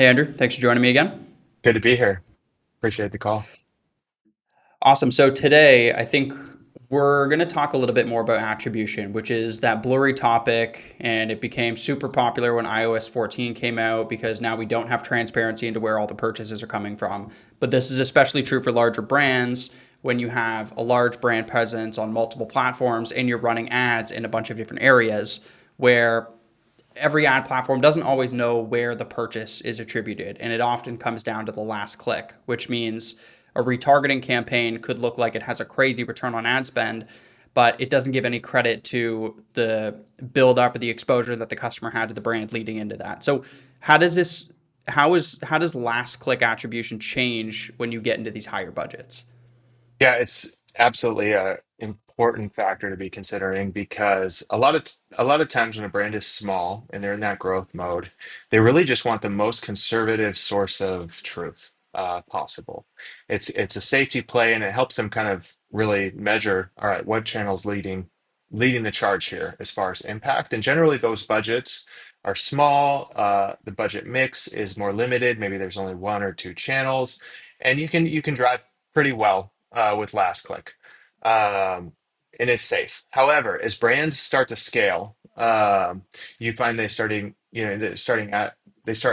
Hey, Andrew, thanks for joining me again. Good to be here. Appreciate the call. Awesome. So today, I think we're going to talk a little bit more about attribution, which is that blurry topic, and it became super popular when iOS 14 came out because now we don't have transparency into where all the purchases are coming from. But this is especially true for larger brands when you have a large brand presence on multiple platforms and you're running ads in a bunch of different areas where every ad platform doesn't always know where the purchase is attributed. And it often comes down to the last click, which means a retargeting campaign could look like it has a crazy return on ad spend, but it doesn't give any credit to the build up or the exposure that the customer had to the brand leading into that. So how does this how does last click attribution change when you get into these higher budgets? Yeah, it's absolutely a important factor to be considering because a lot of times when a brand is small and they're in that growth mode, they really just want the most conservative source of truth possible. It's a safety play and it helps them kind of really measure, all right, what channel's leading the charge here as far as impact. And generally those budgets are small. The budget mix is more limited. Maybe there's only one or two channels, and you can drive pretty well with last click. Um, and it's safe. However, as brands start to scale, you find they start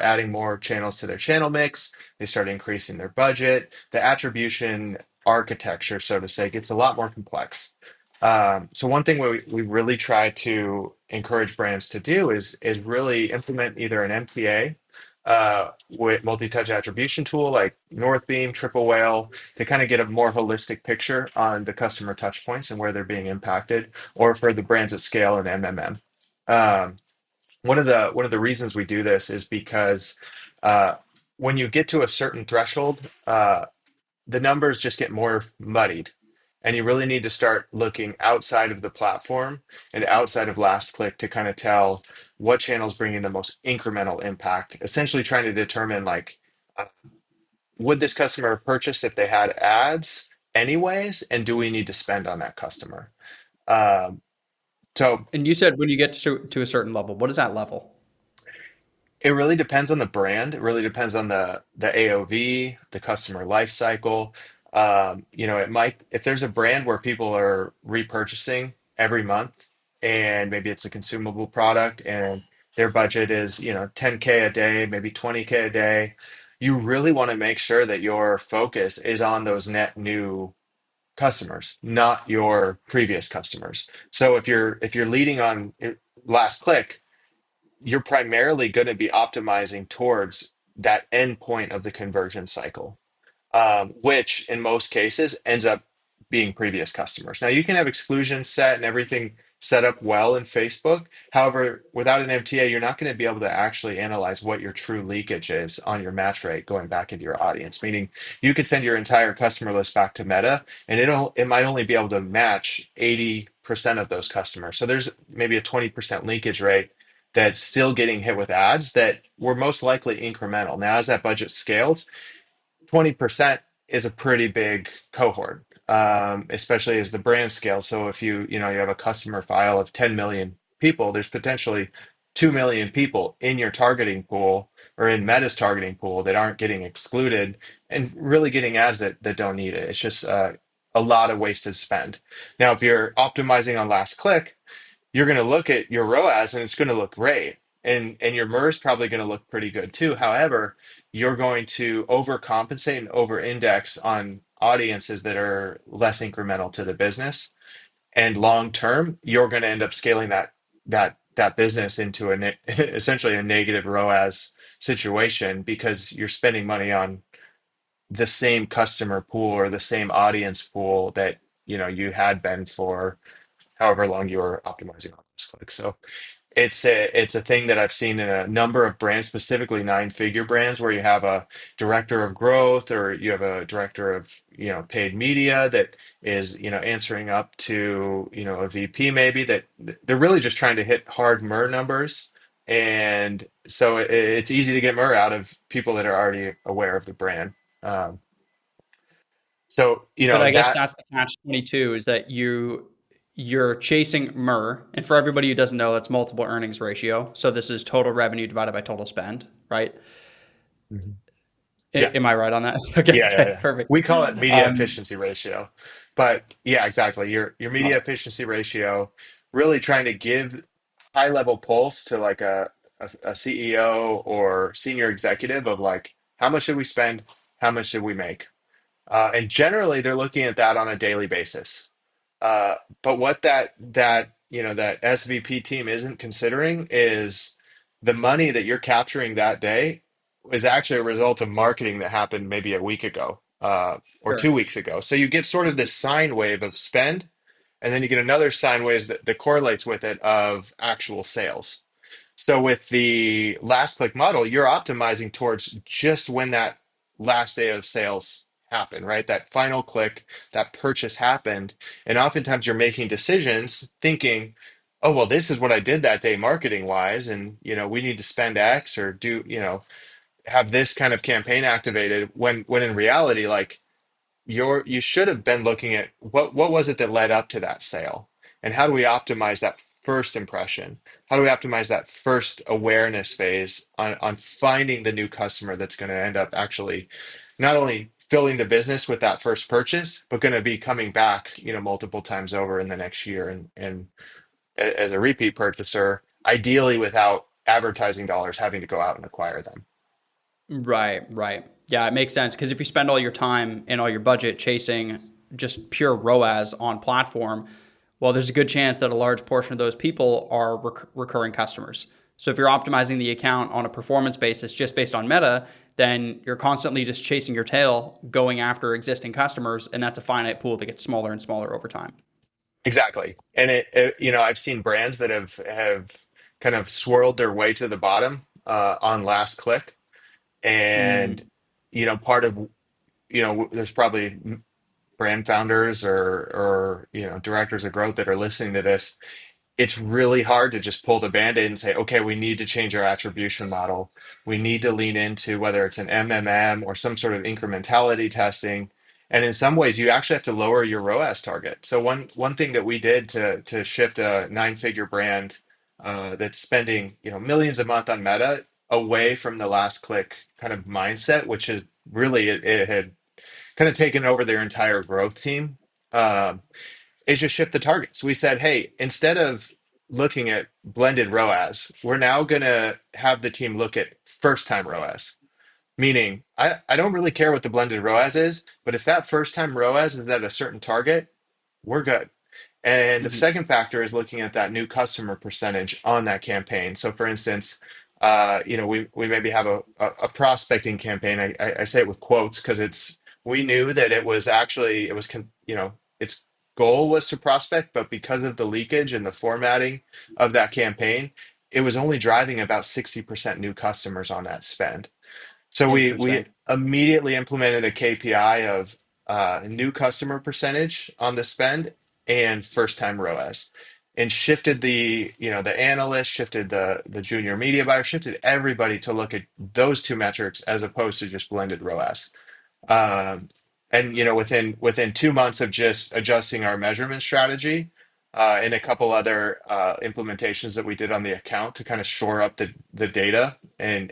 adding more channels to their channel mix. They start increasing their budget. The attribution architecture, so to say, gets a lot more complex. So one thing we really try to encourage brands to do is really implement either an MTA with multi-touch attribution tool like Northbeam, Triple Whale to kind of get a more holistic picture on the customer touch points and where they're being impacted, or for the brands at scale and MMM. Um, one of the reasons we do this is because uh, when you get to a certain threshold, the numbers just get more muddied. And you really need to start looking outside of the platform and outside of last click to kind of tell what channel's bringing the most incremental impact. Essentially, trying to determine like, uh, would this customer purchase if they had ads anyways? And do we need to spend on that customer? Um, so And you said when you get to a certain level, what is that level? it really depends on the brand. It really depends on the AOV, the customer life cycle. It might if there's a brand where people are repurchasing every month, and maybe it's a consumable product, and their budget is 10K a day, maybe 20K a day. You really want to make sure that your focus is on those net new customers, not your previous customers. So if you're leading on last click, you're primarily going to be optimizing towards that end point of the conversion cycle, which in most cases ends up being previous customers. Now, you can have exclusions set and everything set up well in Facebook. However, without an MTA, you're not going to be able to actually analyze what your true leakage is on your match rate going back into your audience. Meaning, you could send your entire customer list back to Meta, and it might only be able to match 80% of those customers. So there's maybe a 20% leakage rate that's still getting hit with ads that were most likely incremental. Now, as that budget scales, 20% is a pretty big cohort, especially as the brand scales. So if you have a customer file of 10 million people, there's potentially 2 million people in your targeting pool or in Meta's targeting pool that aren't getting excluded and really getting ads that don't need it. It's just a lot of wasted spend. Now, if you're optimizing on last click, you're going to look at your ROAS and it's going to look great. And your MER is probably going to look pretty good too. However, you're going to overcompensate and over index on audiences that are less incremental to the business. And long term, you're going to end up scaling that business into essentially a negative ROAS situation because you're spending money on the same customer pool or the same audience pool that you had been for however long you were optimizing on this click. So it's a thing that I've seen in a number of brands, specifically nine-figure brands, where you have a director of growth or you have a director of paid media that is answering up to a VP maybe that they're really just trying to hit hard MER numbers. And so it's easy to get MER out of people that are already aware of the brand. Um, so But I guess that that's the catch 22 is that you're chasing MER, and for everybody who doesn't know, that's multiple earnings ratio. So this is total revenue divided by total spend, right? Mhm. Yeah. Am I right on that? Okay, Yeah, yeah, okay, yeah. perfect. We call it media Um, efficiency ratio. But yeah, exactly. Your got media it. efficiency ratio, really trying to give high level pulse to like a CEO or senior executive of like how much should we spend, how much should we make? And generally, they're looking at that on a daily basis. Uh, but what that SVP team isn't considering is the money that you're capturing that day is actually a result of marketing that happened maybe a week ago, or Sure. 2 weeks ago. So you get sort of this sine wave of spend, and then you get another sine wave that correlates with it of actual sales. So with the last click model, you're optimizing towards just when that last day of sales happened, right? That final click, that purchase happened. And oftentimes you're making decisions thinking, oh, well, this is what I did that day marketing wise. And, we need to spend X or do, have this kind of campaign activated when in reality, like you should have been looking at what was it that led up to that sale, and how do we optimize that first impression, how do we optimize that first awareness phase on finding the new customer that's going to end up actually not only filling the business with that first purchase but going to be coming back multiple times over in the next year, and as a repeat purchaser, ideally without advertising dollars having to go out and acquire them. Right, right. Yeah, it makes sense because if you spend all your time and all your budget chasing just pure ROAS on platform, well, there's a good chance that a large portion of those people are recurring customers. So if you're optimizing the account on a performance basis just based on meta, then you're constantly just chasing your tail, going after existing customers, and that's a finite pool that gets smaller and smaller over time. Exactly. And I've seen brands that have kind of swirled their way to the bottom on last click. And, Mm. part of, there's probably brand founders or, directors of growth that are listening to this. It's really hard to just pull the band-aid and say, okay, we need to change our attribution model. We need to lean into whether it's an MMM or some sort of incrementality testing. And in some ways, you actually have to lower your ROAS target. So one thing that we did to shift a nine-figure brand that's spending millions a month on Meta away from the last click kind of mindset, which is really it had kind of taken over their entire growth team. Um, is just shift the targets. We said, hey, instead of looking at blended ROAS, we're now going to have the team look at first time ROAS. Meaning, I don't really care what the blended ROAS is, but if that first time ROAS is at a certain target, we're good. And the Mhm. second factor is looking at that new customer percentage on that campaign. So, for instance, we maybe have a prospecting campaign. I say it with quotes because we knew that its goal was to prospect, but because of the leakage and the formatting of that campaign, it was only driving about 60% new customers on that spend. So we Interesting. immediately implemented a KPI of new customer percentage on the spend and first time ROAS, and shifted the analyst, shifted the junior media buyer, shifted everybody to look at those two metrics as opposed to just blended ROAS. Um, and within 2 months of just adjusting our measurement strategy, and a couple other implementations that we did on the account to kind of shore up the data and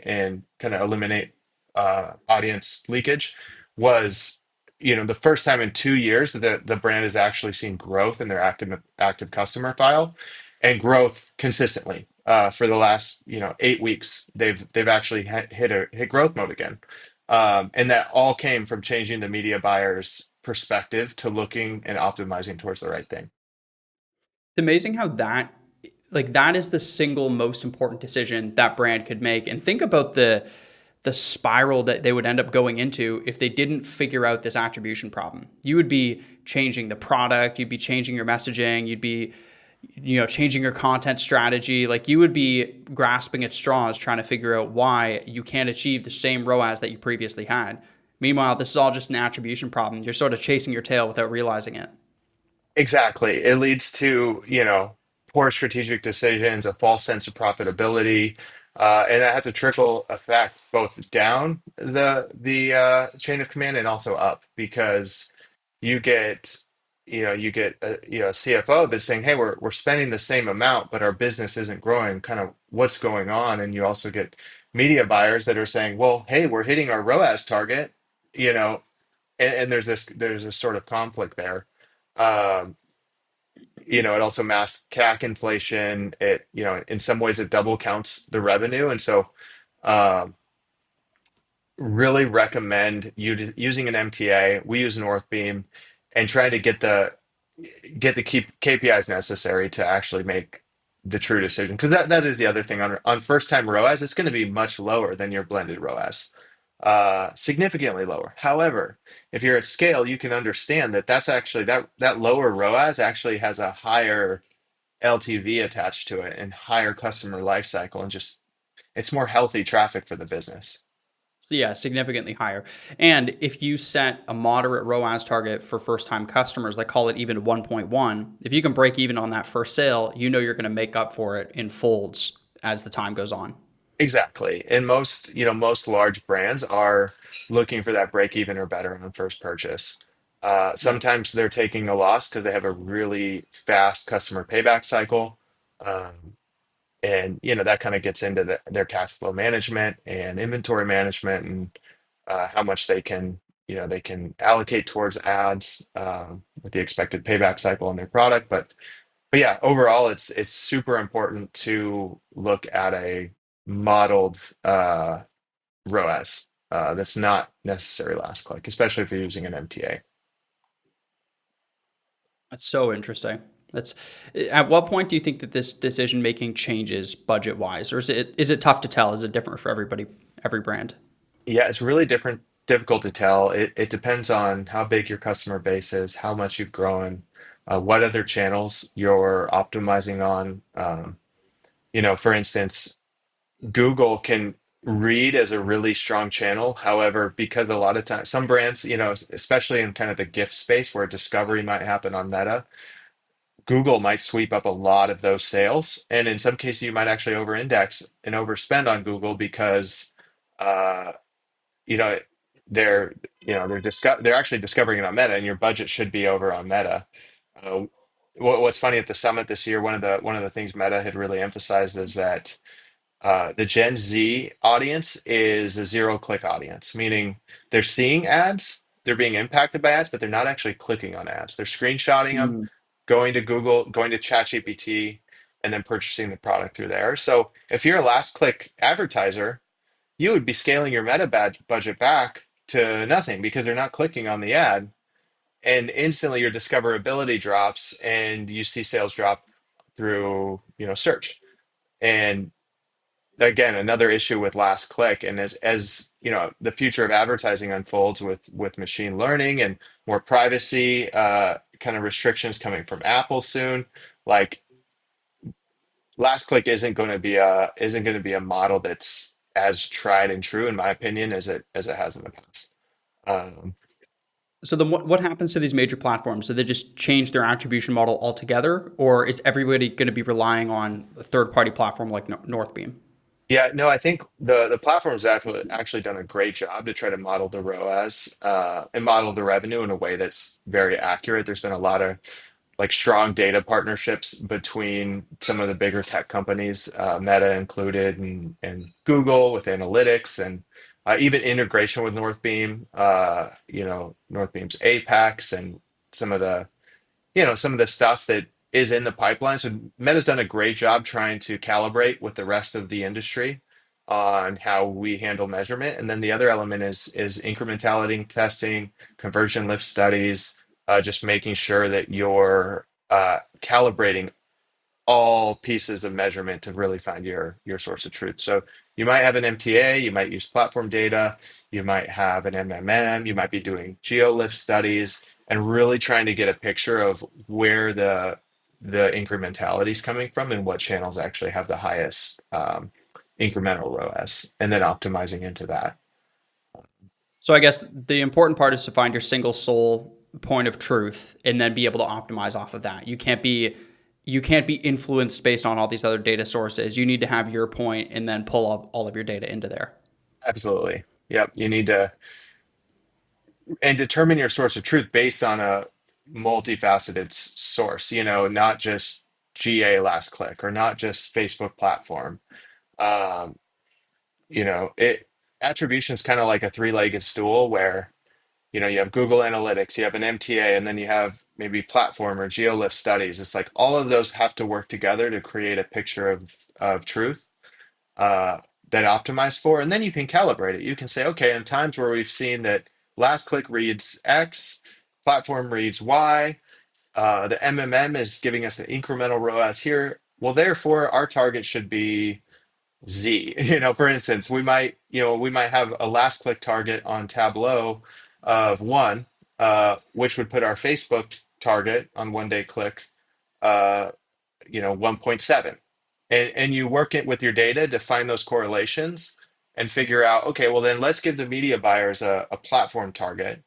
kind of eliminate audience leakage, was the first time in 2 years that the brand has actually seen growth in their active customer file, and growth consistently. For the last 8 weeks, they've actually hit growth mode again. And that all came from changing the media buyer's perspective to looking and optimizing towards the right thing. It's amazing how that is the single most important decision that brand could make. And think about the spiral that they would end up going into if they didn't figure out this attribution problem. You would be changing the product, you'd be changing your messaging, you'd be changing your content strategy. Like you would be grasping at straws trying to figure out why you can't achieve the same ROAS that you previously had. Meanwhile, this is all just an attribution problem. You're sort of chasing your tail without realizing it. Exactly. It leads to, poor strategic decisions, a false sense of profitability, and that has a trickle effect both down the chain of command and also up, because you get, you get a CFO that's saying, "Hey, we're spending the same amount, but our business isn't growing. Kind of what's going on?" And you also get media buyers that are saying, well, hey, we're hitting our ROAS target, you know, and there's this sort of conflict there. Um, it also masks CAC inflation. It, in some ways it double counts the revenue. And so um, really recommend using an MTA. We use Northbeam and trying to get the key KPIs necessary to actually make the true decision. Because that is the other thing on first time ROAS, it's going to be much lower than your blended ROAS, significantly lower. However, if you're at scale, you can understand that that's actually that lower ROAS actually has a higher LTV attached to it and higher customer life cycle, and just it's more healthy traffic for the business. So yeah, significantly higher. And if you set a moderate ROAS target for first time customers, like call it even 1.1, if you can break even on that first sale, you know you're going to make up for it in folds as the time goes on. Exactly. And most large brands are looking for that break even or better on first purchase. Yeah. Sometimes they're taking a loss because they have a really fast customer payback cycle. Um, and that kind of gets into their cash flow management and inventory management, and how much they can allocate towards ads, with the expected payback cycle on their product. But yeah, overall, it's super important to look at a modeled ROAS, that's not necessary last click, especially if you're using an MTA. That's so interesting. That's at what point do you think that this decision making changes budget wise, or is it tough to tell? Is it different for everybody, every brand? Yeah, it's really difficult to tell. It depends on how big your customer base is, how much you've grown, what other channels you're optimizing on. For instance, Google can read as a really strong channel. However, because a lot of times some brands, especially in kind of the gift space where discovery might happen on Meta, Google might sweep up a lot of those sales. And in some cases, you might actually over-index and overspend on Google because uh, you know they're they're actually discovering it on Meta, and your budget should be over on Meta. Uh, what's funny at the summit this year, one of the things Meta had really emphasized is that the Gen Z audience is a zero click audience, meaning they're seeing ads, they're being impacted by ads, but they're not actually clicking on ads. They're screenshotting them, Mm. going to Google, going to ChatGPT, and then purchasing the product through there. So if you're a last click advertiser, you would be scaling your meta budget back to nothing because they're not clicking on the ad. And instantly your discoverability drops and you see sales drop through, search. And again, another issue with last click, and as the future of advertising unfolds with machine learning and more privacy kind of restrictions coming from Apple soon, like last click isn't going to be a model that's as tried and true, in my opinion, as it has in the past. um, So then what happens to these major platforms? Do they just change their attribution model altogether, or is everybody going to be relying on a third party platform like Northbeam? Yeah, no, I think the platform's actually done a great job to try to model the ROAS, and model the revenue in a way that's very accurate. There's been a lot of like strong data partnerships between some of the bigger tech companies, Meta included, and Google with analytics, and even integration with Northbeam. Northbeam's Apex and some of the some of the stuff that is in the pipeline. So Meta's done a great job trying to calibrate with the rest of the industry on how we handle measurement. And then the other element is incrementality testing, conversion lift studies, just making sure that you're calibrating all pieces of measurement to really find your source of truth. So you might have an MTA, you might use platform data, you might have an MMM, you might be doing geolift studies, and really trying to get a picture of where the incrementality is coming from and what channels actually have the highest incremental ROAS, and then optimizing into that. So I guess the important part is to find your single sole point of truth and then be able to optimize off of that. You can't be influenced based on all these other data sources. You need to have your point and then pull up all of your data into there. Absolutely. Yep. You need to and determine your source of truth based on a multifaceted source, not just GA last click or not just Facebook platform. Um, it attribution is kind of like a three-legged stool where you have Google Analytics, you have an MTA, and then you have maybe platform or geolift studies. It's like all of those have to work together to create a picture of truth uh, that optimize for, and then you can calibrate it. You can say, okay, in times where we've seen that last click reads X, platform reads Y, the MMM is giving us an incremental ROAS here. Well, therefore, our target should be Z. For instance, we might have a last click target on Tableau of one, which would put our Facebook target on 1 day click, uh, 1.7. And you work it with your data to find those correlations and figure out, okay, well then let's give the media buyers a platform target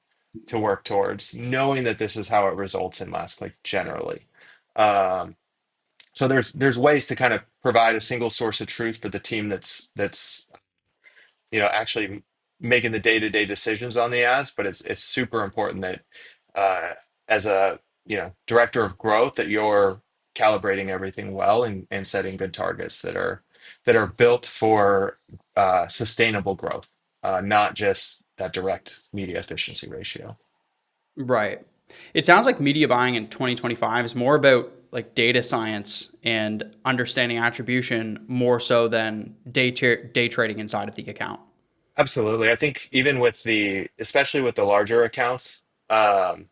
to work towards, knowing that this is how it results in last click generally. Um, so there's ways to kind of provide a single source of truth for the team that's actually making the day-to-day decisions on the ads, but it's super important that uh, as a director of growth that you're calibrating everything well and setting good targets that are built for sustainable growth, not just that direct media efficiency ratio. Right. It sounds like media buying in 2025 is more about like data science and understanding attribution more so than day trading inside of the account. Absolutely. I think even especially with the larger accounts, um,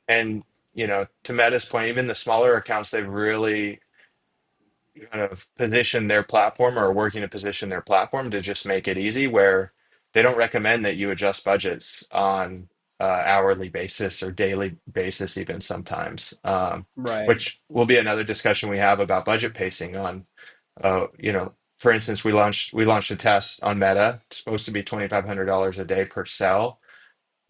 and to Meta's point, even the smaller accounts, they've really kind of position their platform or are working to position their platform to just make it easy where they don't recommend that you adjust budgets on hourly basis or daily basis even sometimes, Right. which will be another discussion we have about budget pacing on for instance, we launched a test on Meta. It's supposed to be $2,500 a day per sell.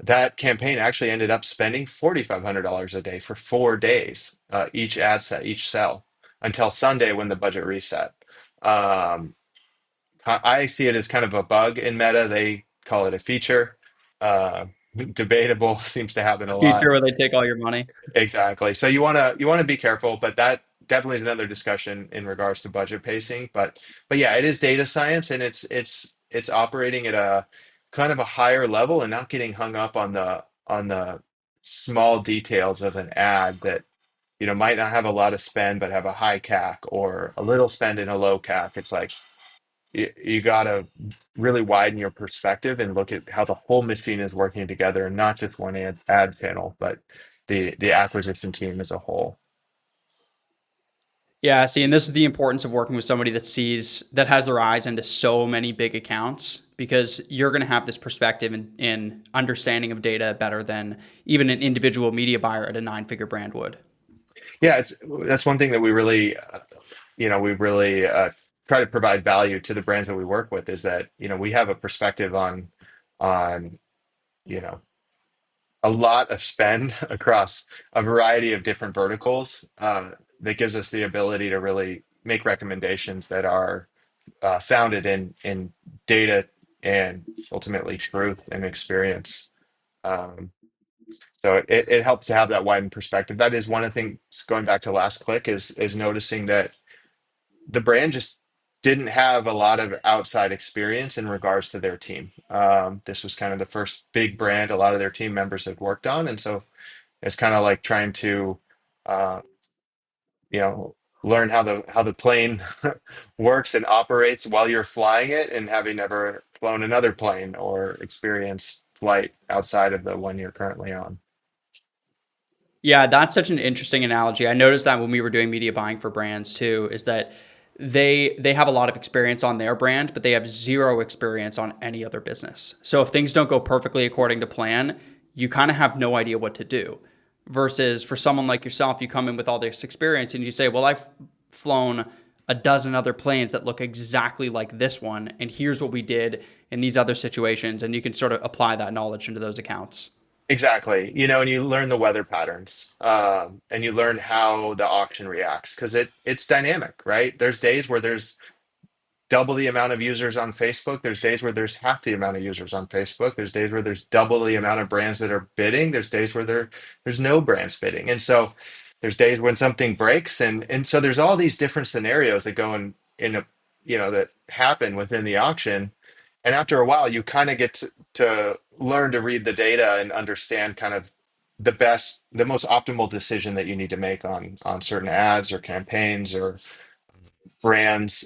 That campaign actually ended up spending $4,500 a day for 4 days, each ad set, each sell, until Sunday when the budget reset. Um, I see it as kind of a bug in Meta. They call it a feature. Uh, Debatable, seems to happen A a feature lot. where they take all your money. Exactly. So you want to be careful, but that definitely is another discussion in regards to budget pacing. But yeah, it is data science, and it's operating at a kind of a higher level and not getting hung up on the small details of an ad that might not have a lot of spend but have a high CAC, or a little spend and a low CAC. It's like you got to really widen your perspective and look at how the whole machine is working together, and not just one ad channel, but the acquisition team as a whole. Yeah, see, and this is the importance of working with somebody that has their eyes into so many big accounts because you're going to have this perspective and understanding of data better than even an individual media buyer at a nine-figure brand would. Yeah, that's one thing that we really try to provide value to the brands that we work with, is that we have a perspective on you know a lot of spend across a variety of different verticals, that gives us the ability to really make recommendations that are founded in data and ultimately truth and experience. Um, so it helps to have that widened perspective. That is one of the things, going back to last click, is noticing that the brand just didn't have a lot of outside experience in regards to their team. This was kind of the first big brand a lot of their team members had worked on, and so it's kind of like trying to uh, you know learn how the plane works and operates while you're flying it, and having never flown another plane or experienced flight outside of the one you're currently on. Yeah, that's such an interesting analogy. I noticed that when we were doing media buying for brands too, is that they have a lot of experience on their brand, but they have zero experience on any other business. So if things don't go perfectly according to plan, you kind of have no idea what to do. Versus for someone like yourself, you come in with all this experience and you say, "Well, I've flown a dozen other planes that look exactly like this one, and here's what we did in these other situations," and you can sort of apply that knowledge into those accounts. Exactly. And you learn the weather patterns, and you learn how the auction reacts, because it's dynamic, right? There's days where there's double the amount of users on Facebook. There's days where there's half the amount of users on Facebook. There's days where there's double the amount of brands that are bidding. There's days where there's no brands bidding. And so there's days when something breaks, and so there's all these different scenarios that go in that happen within the auction. And after a while, you kind of get to learn to read the data and understand kind of the most optimal decision that you need to make on certain ads or campaigns or brands.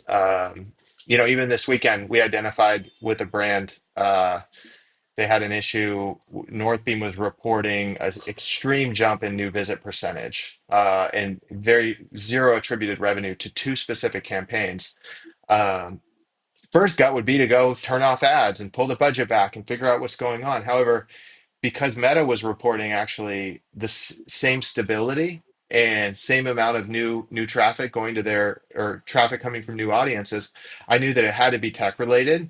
Even this weekend, we identified with a brand. They had an issue. Northbeam was reporting an extreme jump in new visit percentage and very zero attributed revenue to two specific campaigns. Um, First gut would be to go turn off ads and pull the budget back and figure out what's going on. However, because Meta was reporting actually the same stability and same amount of new traffic going to their or traffic coming from new audiences, I knew that it had to be tech related,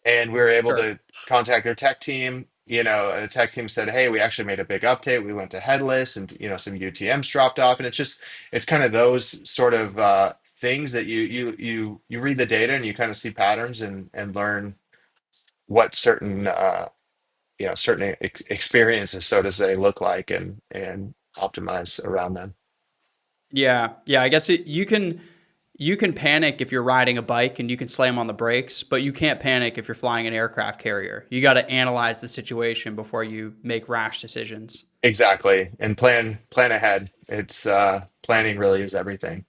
and we were able Sure. to contact their tech team. And the tech team said, "Hey, we actually made a big update. We went to headless, and some UTM's dropped off." And it's kind of those sort of things that you read the data and you kind of see patterns and learn what certain experiences, so to say, look like and optimize around them. Yeah, yeah. I guess you can panic if you're riding a bike and you can slam on the brakes, but you can't panic if you're flying an aircraft carrier. You got to analyze the situation before you make rash decisions. Exactly, and plan ahead. It's planning really is everything.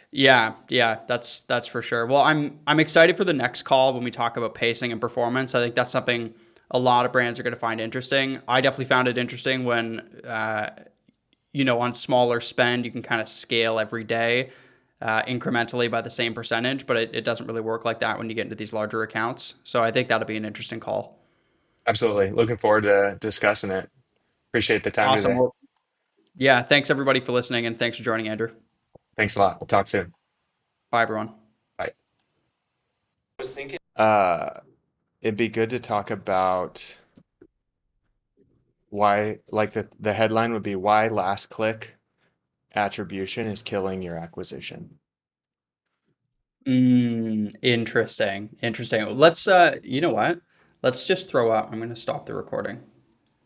Yeah, yeah, that's for sure. Well, I'm excited for the next call when we talk about pacing and performance. I think that's something a lot of brands are going to find interesting. I definitely found it interesting when on smaller spend you can kind of scale every day incrementally by the same percentage, but it doesn't really work like that when you get into these larger accounts. So I think that'll be an interesting call. Absolutely, looking forward to discussing it. Appreciate the time Awesome. today. Well, yeah, thanks everybody for listening and thanks for joining, Andrew. Thanks a lot. We'll talk soon. Bye everyone. Bye. I was thinking, it'd be good to talk about why, like the headline would be why last click attribution is killing your acquisition. Interesting. Interesting. Let's you know what? Let's just throw up. I'm going to stop the recording.